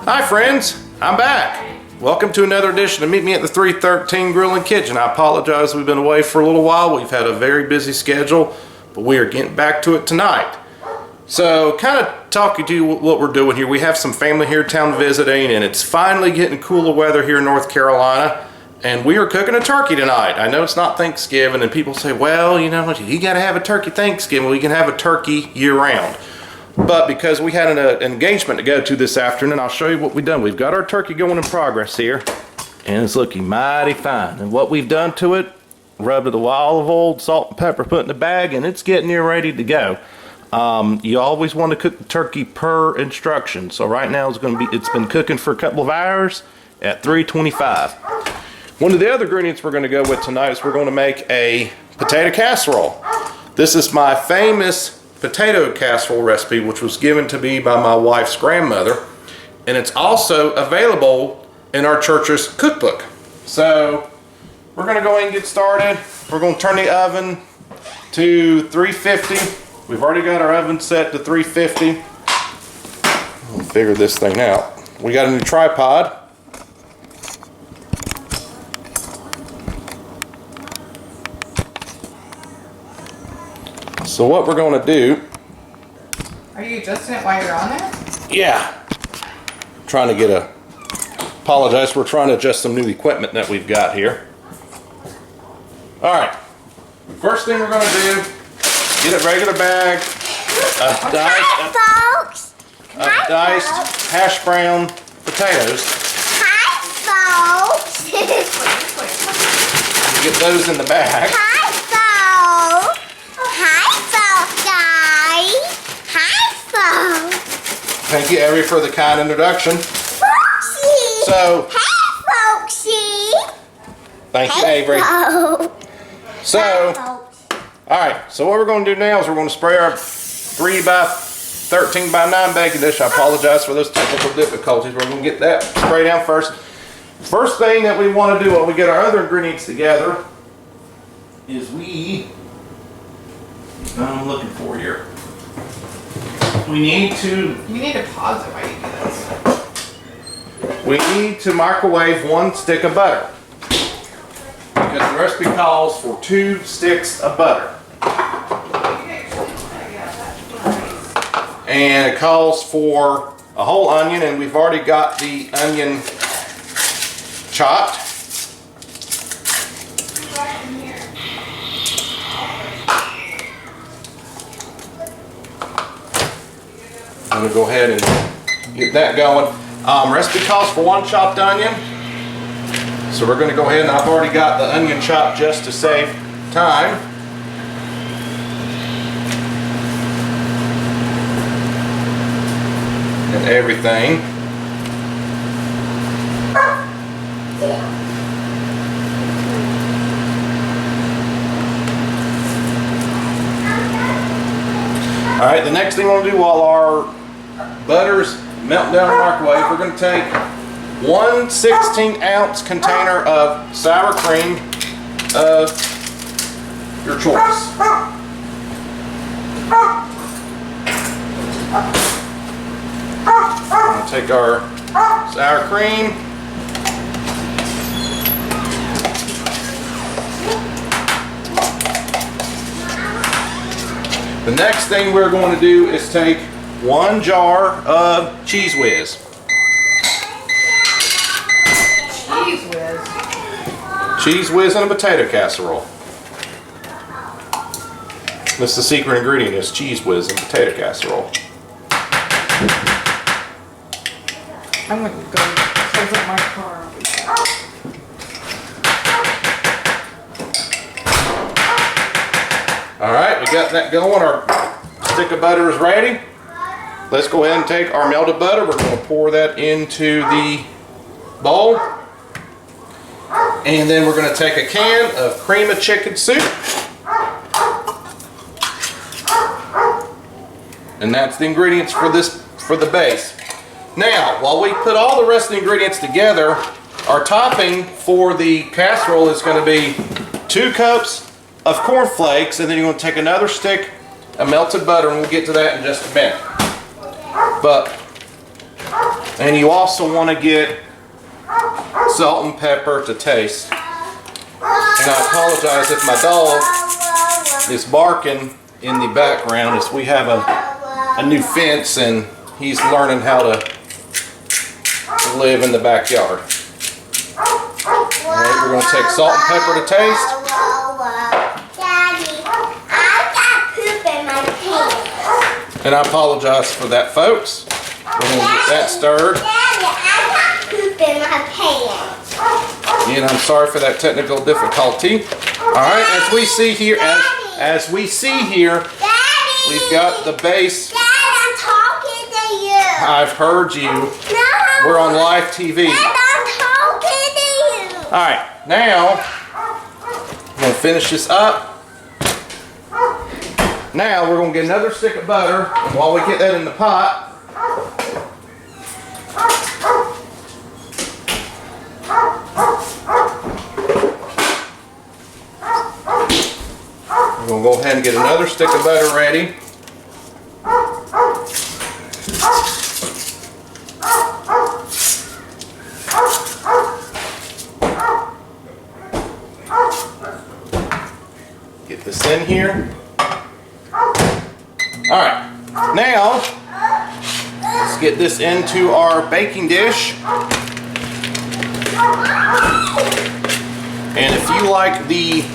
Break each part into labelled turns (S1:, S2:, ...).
S1: Hi friends, I'm back. Welcome to another edition of Meet Me at the 313 Grill and Kitchen. I apologize, we've been away for a little while. We've had a very busy schedule, but we are getting back to it tonight. So kind of talking to you what we're doing here. We have some family here in town visiting, and it's finally getting cooler weather here in North Carolina, and we are cooking a turkey tonight. I know it's not Thanksgiving, and people say, well, you know, you gotta have a turkey Thanksgiving. We can have a turkey year round. But because we had an engagement to go to this afternoon, I'll show you what we've done. We've got our turkey going in progress here, and it's looking mighty fine. And what we've done to it, rubbed it with olive oil, salt and pepper, put in the bag, and it's getting near ready to go. You always want to cook the turkey per instruction. So right now it's been cooking for a couple of hours at 325. One of the other ingredients we're going to go with tonight is we're going to make a potato casserole. This is my famous potato casserole recipe, which was given to me by my wife's grandmother, and it's also available in our church's cookbook. So we're going to go ahead and get started. We're going to turn the oven to 350. We've already got our oven set to 350. We'll figure this thing out. We got a new tripod. So what we're going to do...
S2: Are you adjusting it while you're on there?
S1: Yeah. Trying to get a... Apologize, we're trying to adjust some new equipment that we've got here. Alright. First thing we're going to do, get a regular bag of diced hash brown potatoes.
S3: Hi, folks.
S1: Get those in the bag. Thank you, Avery, for the kind introduction.
S3: Foxy!
S1: So,
S3: hey, Foxy!
S1: Thank you, Avery. So, alright, so what we're going to do now is we're going to spray our 3 by 13 by 9 baking dish. I apologize for those technical difficulties. We're going to get that spray down first. First thing that we want to do while we get our other ingredients together is I'm looking for here. We need to...
S2: You need to pause it while you do this.
S1: We need to microwave 1 stick of butter, because the recipe calls for 2 sticks of butter. And it calls for a whole onion, and we've already got the onion chopped. I'm going to go ahead and get that going. Recipe calls for 1 chopped onion. So we're going to go ahead, and I've already got the onion chopped just to save time. And everything. Alright, the next thing we're going to do while our butter's melting down in the microwave, we're going to take 1 16-ounce container of sour cream of your choice. We're going to take our sour cream, the next thing we're going to do is take 1 jar of Cheese Whiz.
S2: Cheese Whiz?
S1: Cheese Whiz in a potato casserole. That's the secret ingredient, is Cheese Whiz in potato casserole.
S2: I'm going to go close up my car.
S1: Alright, we got that going. Our stick of butter is ready. Let's go ahead and take our melted butter. We're going to pour that into the bowl. And then we're going to take a can of cream of chicken soup. And that's the ingredients for the base. Now, while we put all the rest of the ingredients together, our topping for the casserole is going to be 2 cups of corn flakes, and then you're going to take another stick of melted butter, and we'll get to that in just a minute. But And you also want to get salt and pepper to taste. And I apologize if my dog is barking in the background, as we have a new fence and he's learning how to live in the backyard. Alright, we're going to take salt and pepper to taste.
S3: Daddy, I got poop in my pants.
S1: And I apologize for that, folks. We're going to get that stirred.
S3: Daddy, I got poop in my pants.
S1: And I'm sorry for that technical difficulty. Alright, as we see here, as we see here,
S3: Daddy,
S1: we've got the base.
S3: Dad, I'm talking to you.
S1: I've heard you.
S3: No.
S1: We're on live TV.
S3: Dad, I'm talking to you.
S1: Alright, now I'm going to finish this up. Now we're going to get another stick of butter. And while we get that in the pot, we're going to go ahead and get another stick of butter ready. Get this in here. Alright, now let's get this into our baking dish. And if you like the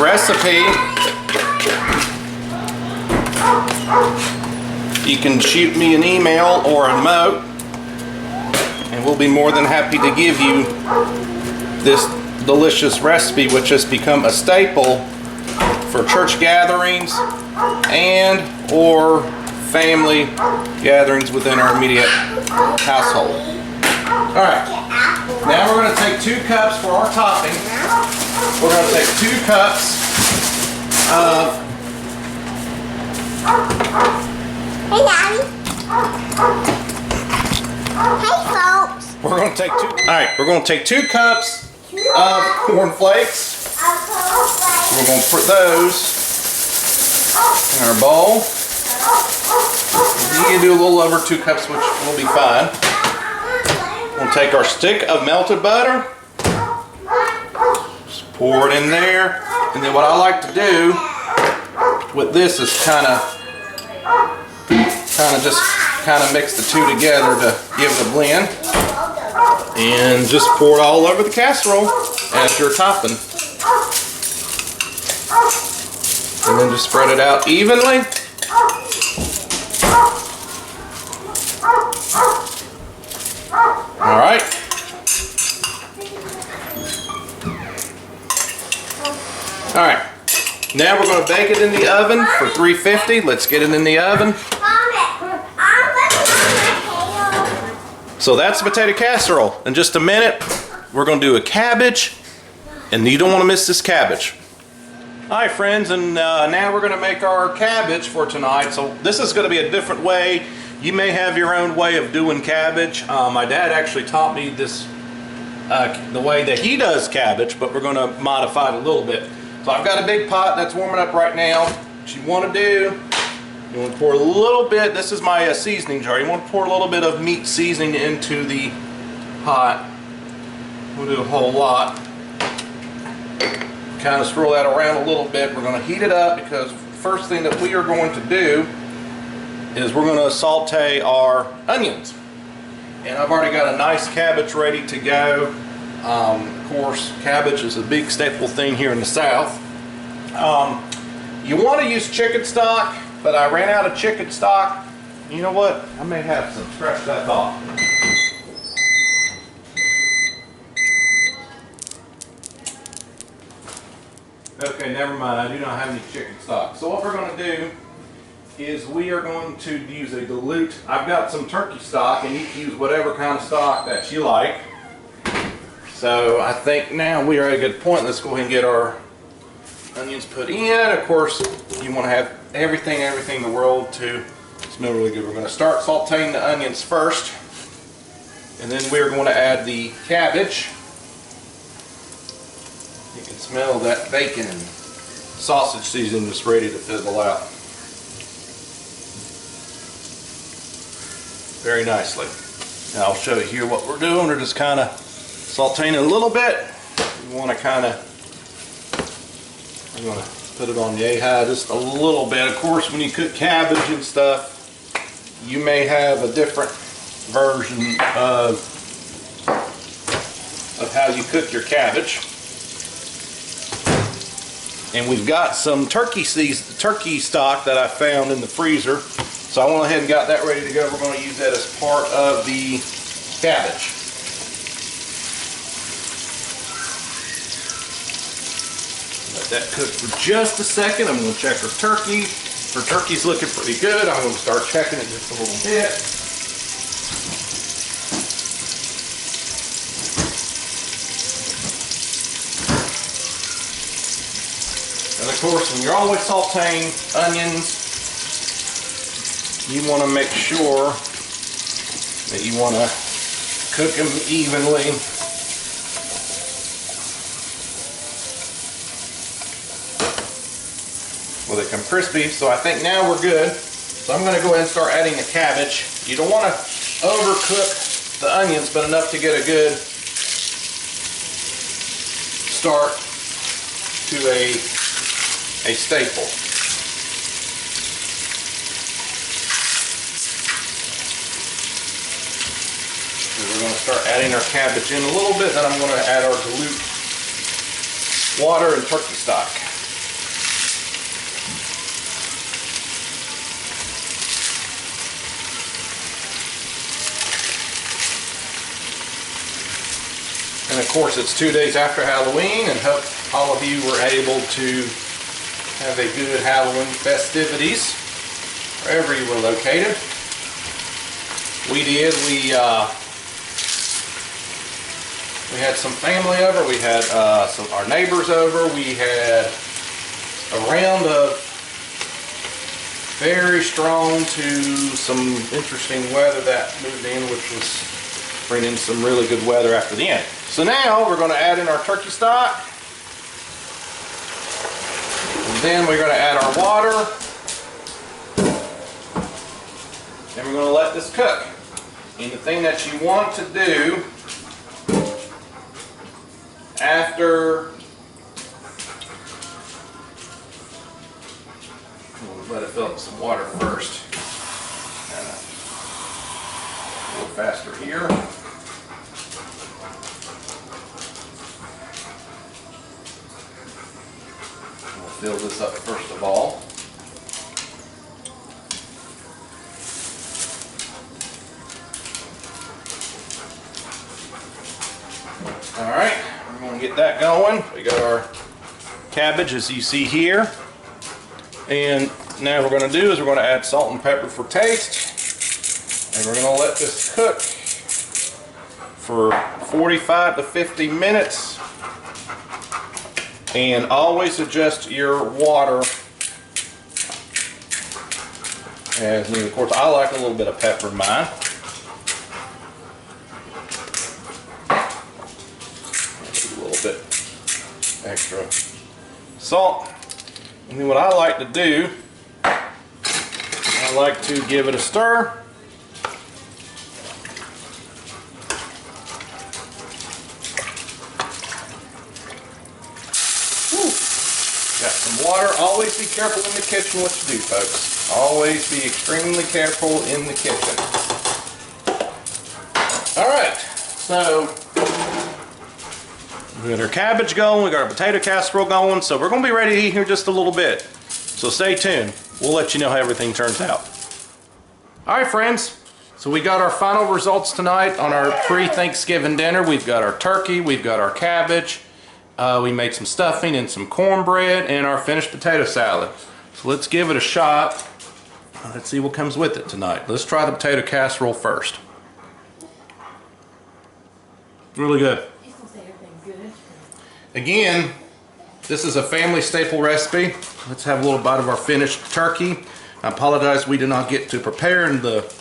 S1: recipe, you can shoot me an email or a note, and we'll be more than happy to give you this delicious recipe, which has become a staple for church gatherings and or family gatherings within our immediate household. Alright, now we're going to take 2 cups for our topping. We're going to take 2 cups of...
S3: Hey, Daddy. Hey, folks.
S1: We're going to take 2... Alright, we're going to take 2 cups of corn flakes. We're going to put those in our bowl. You can do a little over 2 cups, which will be fine. We'll take our stick of melted butter. Just pour it in there. And then what I like to do with this is kind of mix the 2 together to give it a blend. And just pour it all over the casserole as you're topping. And then just spread it out evenly. Alright. Alright. Now we're going to bake it in the oven for 350. Let's get it in the oven. So that's the potato casserole. In just a minute, we're going to do a cabbage. And you don't want to miss this cabbage. Hi friends, and now we're going to make our cabbage for tonight. So this is going to be a different way. You may have your own way of doing cabbage. My dad actually taught me this, the way that he does cabbage, but we're going to modify it a little bit. So I've got a big pot that's warming up right now. What you want to do, you want to pour a little bit, this is my seasoning jar. You want to pour a little bit of meat seasoning into the pot. We'll do a whole lot. Kind of swirl that around a little bit. We're going to heat it up because first thing that we are going to do is we're going to saute our onions. And I've already got a nice cabbage ready to go. Of course, cabbage is a big staple thing here in the South. You want to use chicken stock, but I ran out of chicken stock. You know what? I may have some. Scratch that off. Okay, never mind. I do not have any chicken stock. So what we're going to do is we are going to use a dilute. I've got some turkey stock, and you can use whatever kind of stock that you like. So I think now we are at a good point. Let's go ahead and get our onions put in. Of course, you want to have everything in the world to smell really good. We're going to start sauteing the onions first, and then we're going to add the cabbage. You can smell that bacon and sausage seasoning just ready to fizzle out. Very nicely. Now I'll show you here what we're doing. We're just kind of sauteing it a little bit. We want to kind of, I'm going to put it on yay high just a little bit. Of course, when you cook cabbage and stuff, you may have a different version of how you cook your cabbage. And we've got some turkey stock that I found in the freezer. So I went ahead and got that ready to go. We're going to use that as part of the cabbage. Let that cook for just a second. I'm going to check our turkey. Our turkey's looking pretty good. I'm going to start checking it just a little bit. And of course, when you're always sauteing onions, you want to make sure that you want to cook them evenly. Will they come crispy? So I think now we're good. So I'm going to go ahead and start adding the cabbage. You don't want to overcook the onions, but enough to get a good start to a staple. So we're going to start adding our cabbage in a little bit, then I'm going to add our dilute water and turkey stock. And of course, it's 2 days after Halloween, and hope all of you were able to have a good Halloween festivities wherever you were located. We did. We had some family over. We had our neighbors over. We had a round of very strong to some interesting weather that moved in, which was bringing some really good weather after the end. So now we're going to add in our turkey stock. And then we're going to add our water. And we're going to let this cook. And the thing that you want to do after, we'll let it fill up some water first. A little faster here. Fill this up first of all. All right, we're going to get that going. We got our cabbage, as you see here. And now what we're going to do is we're going to add salt and pepper for taste. And we're going to let this cook for 45 to 50 minutes. And always adjust your water as needed. Of course, I like a little bit of pepper in mine. A little bit extra salt. And then what I like to do, I like to give it a stir. Got some water. Always be careful in the kitchen what you do, folks. Always be extremely careful in the kitchen. Alright, so we got our cabbage going, we got our potato casserole going, so we're going to be ready to eat here just a little bit. So stay tuned. We'll let you know how everything turns out. Alright friends, so we got our final results tonight on our pre-Thanksgiving dinner. We've got our turkey, we've got our cabbage. We made some stuffing and some cornbread and our finished potato salad. So let's give it a shot. Let's see what comes with it tonight. Let's try the potato casserole first. Really good. Again, this is a family staple recipe. Let's have a little bite of our finished turkey. I apologize we did not get to preparing the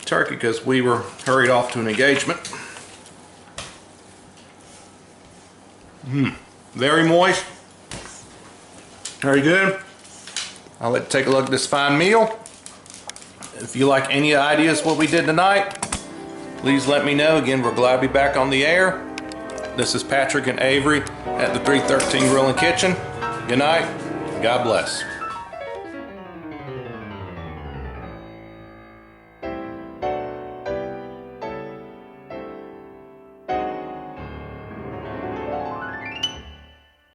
S1: turkey because we were hurried off to an engagement. Very moist, very good. I'll let you take a look at this fine meal. If you like any ideas what we did tonight, please let me know. Again, we're glad to be back on the air. This is Patrick and Avery at the 313 Grill and Kitchen. Good night. God bless.